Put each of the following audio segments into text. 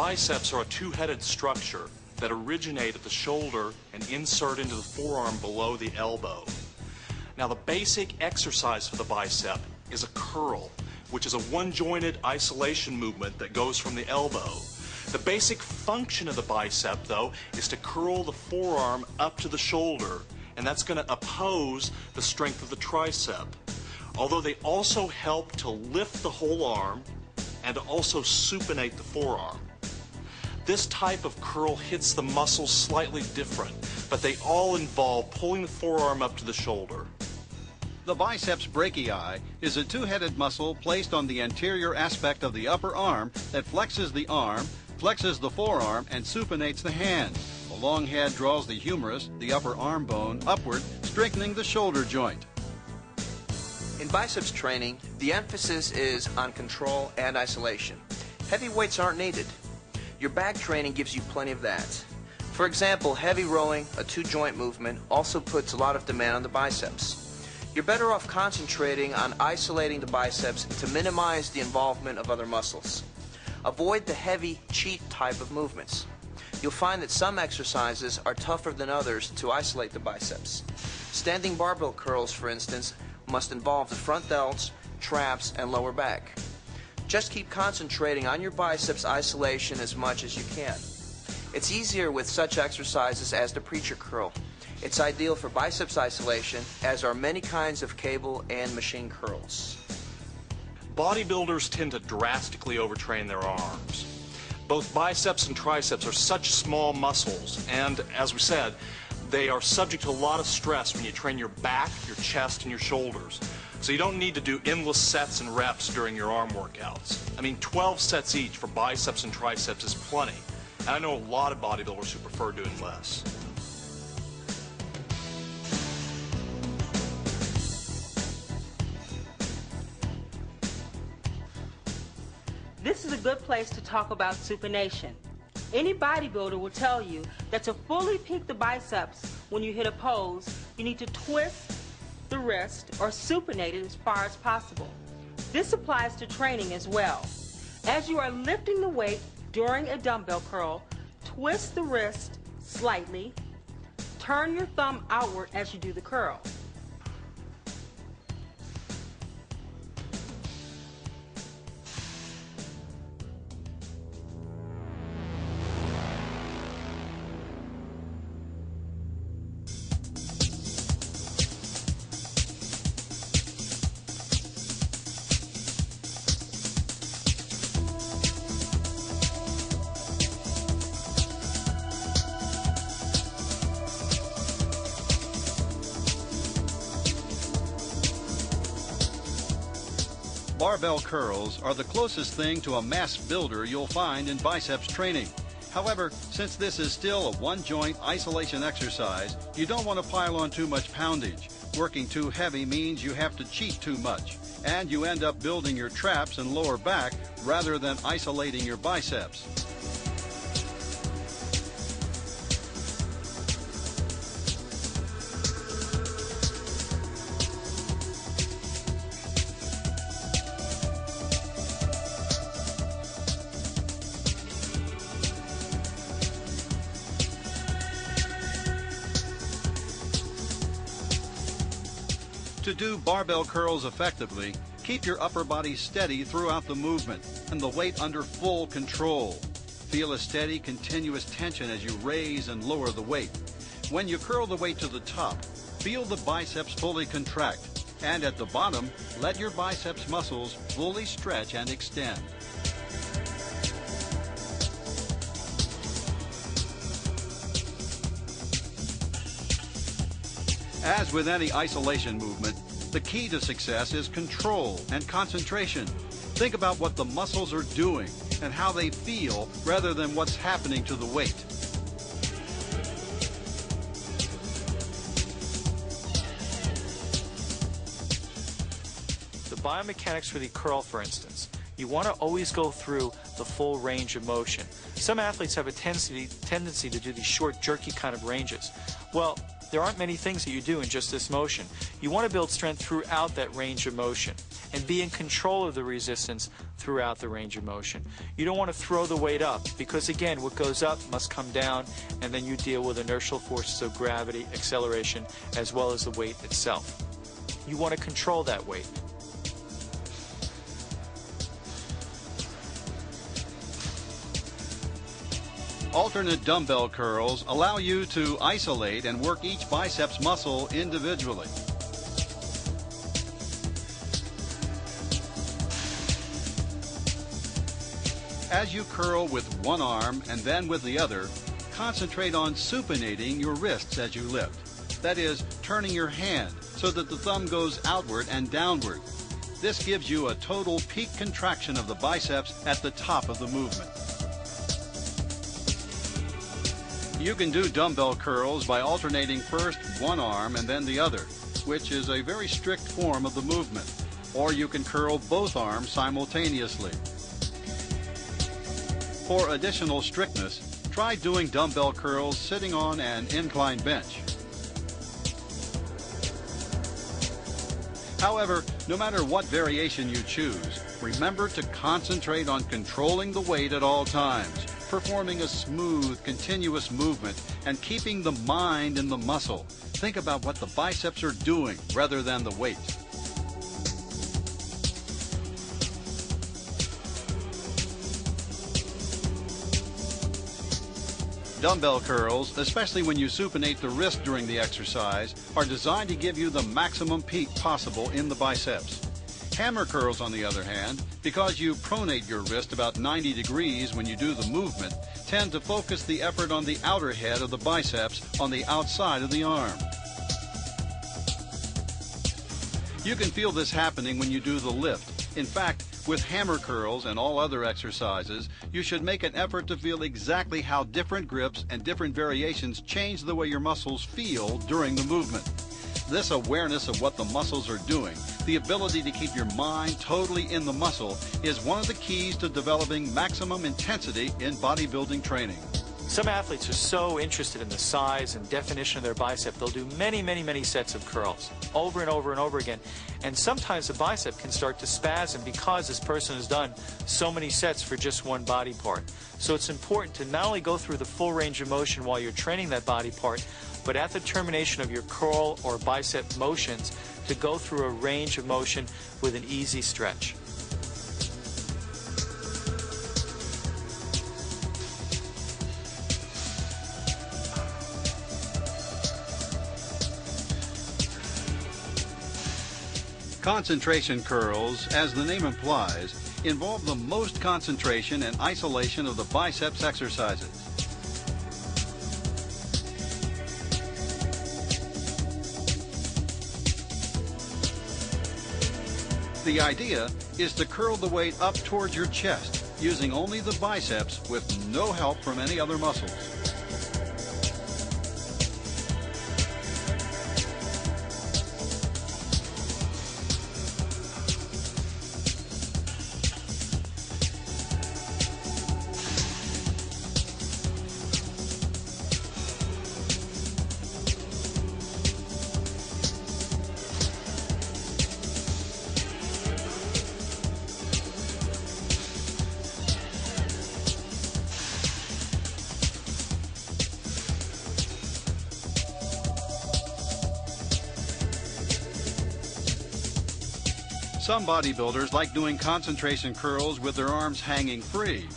biceps are a two-headed structure that originate at the shoulder and insert into the forearm below the elbow. Now, the basic exercise for the bicep is a curl, which is a one-jointed isolation movement that goes from the elbow. The basic function of the bicep, though, is to curl the forearm up to the shoulder, and that's going to oppose the strength of the tricep. Although they also help to lift the whole arm and to also supinate the forearm. This type of curl hits the muscles slightly different, but they all involve pulling the forearm up to the shoulder. The biceps brachii is a two-headed muscle placed on the anterior aspect of the upper arm that flexes the arm, flexes the forearm, and supinates the hand. The long head draws the humerus, the upper arm bone, upward, strengthening the shoulder joint. In biceps training, the emphasis is on control and isolation. Heavy weights aren't needed. Your back training gives you plenty of that. For example, heavy rowing, a two-joint movement, also puts a lot of demand on the biceps. You're better off concentrating on isolating the biceps to minimize the involvement of other muscles. Avoid the heavy cheat type of movements. You'll find that some exercises are tougher than others to isolate the biceps. Standing barbell curls, for instance, must involve the front delts, traps, and lower back. Just keep concentrating on your biceps isolation as much as you can. It's easier with such exercises as the preacher curl. It's ideal for biceps isolation, as are many kinds of cable and machine curls. Bodybuilders tend to drastically overtrain their arms. Both biceps and triceps are such small muscles, and as we said, they are subject to a lot of stress when you train your back, your chest, and your shoulders. So you don't need to do endless sets and reps during your arm workouts. I mean, 12 sets each for biceps and triceps is plenty. And I know a lot of bodybuilders who prefer doing less. This is a good place to talk about supination. Any bodybuilder will tell you that to fully peak the biceps when you hit a pose, you need to twist the wrist or supinate it as far as possible. This applies to training as well. As you are lifting the weight during a dumbbell curl, twist the wrist slightly, turn your thumb outward as you do the curl. Barbell curls are the closest thing to a mass builder you'll find in biceps training. However, since this is still a one-joint isolation exercise, you don't want to pile on too much poundage. Working too heavy means you have to cheat too much, and you end up building your traps and lower back rather than isolating your biceps. To do barbell curls effectively, keep your upper body steady throughout the movement and the weight under full control. Feel a steady, continuous tension as you raise and lower the weight. When you curl the weight to the top, feel the biceps fully contract, and at the bottom, let your biceps muscles fully stretch and extend. As with any isolation movement, the key to success is control and concentration. Think about what the muscles are doing and how they feel rather than what's happening to the weight. The biomechanics for the curl, for instance, you want to always go through the full range of motion. Some athletes have a tendency to do these short, jerky kind of ranges. Well, there aren't many things that you do in just this motion. You want to build strength throughout that range of motion and be in control of the resistance throughout the range of motion. You don't want to throw the weight up because, again, what goes up must come down, and then you deal with inertial forces of gravity, acceleration, as well as the weight itself. You want to control that weight. Alternate dumbbell curls allow you to isolate and work each biceps muscle individually. As you curl with one arm and then with the other, concentrate on supinating your wrists as you lift. That is, turning your hand so that the thumb goes outward and downward. This gives you a total peak contraction of the biceps at the top of the movement. You can do dumbbell curls by alternating first one arm and then the other, which is a very strict form of the movement. Or you can curl both arms simultaneously. For additional strictness, try doing dumbbell curls sitting on an inclined bench. However, no matter what variation you choose, remember to concentrate on controlling the weight at all times, performing a smooth, continuous movement, and keeping the mind in the muscle. Think about what the biceps are doing rather than the weight. Dumbbell curls, especially when you supinate the wrist during the exercise, are designed to give you the maximum peak possible in the biceps. Hammer curls, on the other hand, because you pronate your wrist about 90 degrees when you do the movement, tend to focus the effort on the outer head of the biceps on the outside of the arm. You can feel this happening when you do the lift. In fact, with hammer curls and all other exercises, you should make an effort to feel exactly how different grips and different variations change the way your muscles feel during the movement. This awareness of what the muscles are doing, the ability to keep your mind totally in the muscle, is one of the keys to developing maximum intensity in bodybuilding training. Some athletes are so interested in the size and definition of their bicep, they'll do many sets of curls over and over and over again. And sometimes the bicep can start to spasm because this person has done so many sets for just one body part. So it's important to not only go through the full range of motion while you're training that body part, but at the termination of your curl or bicep motions, to go through a range of motion with an easy stretch. Concentration curls, as the name implies, involve the most concentration and isolation of the biceps exercises. The idea is to curl the weight up towards your chest, using only the biceps with no help from any other muscles. Some bodybuilders like doing concentration curls with their arms hanging free.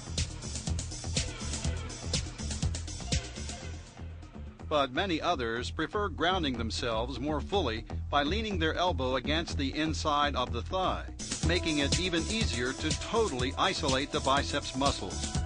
But many others prefer grounding themselves more fully by leaning their elbow against the inside of the thigh, making it even easier to totally isolate the biceps muscles.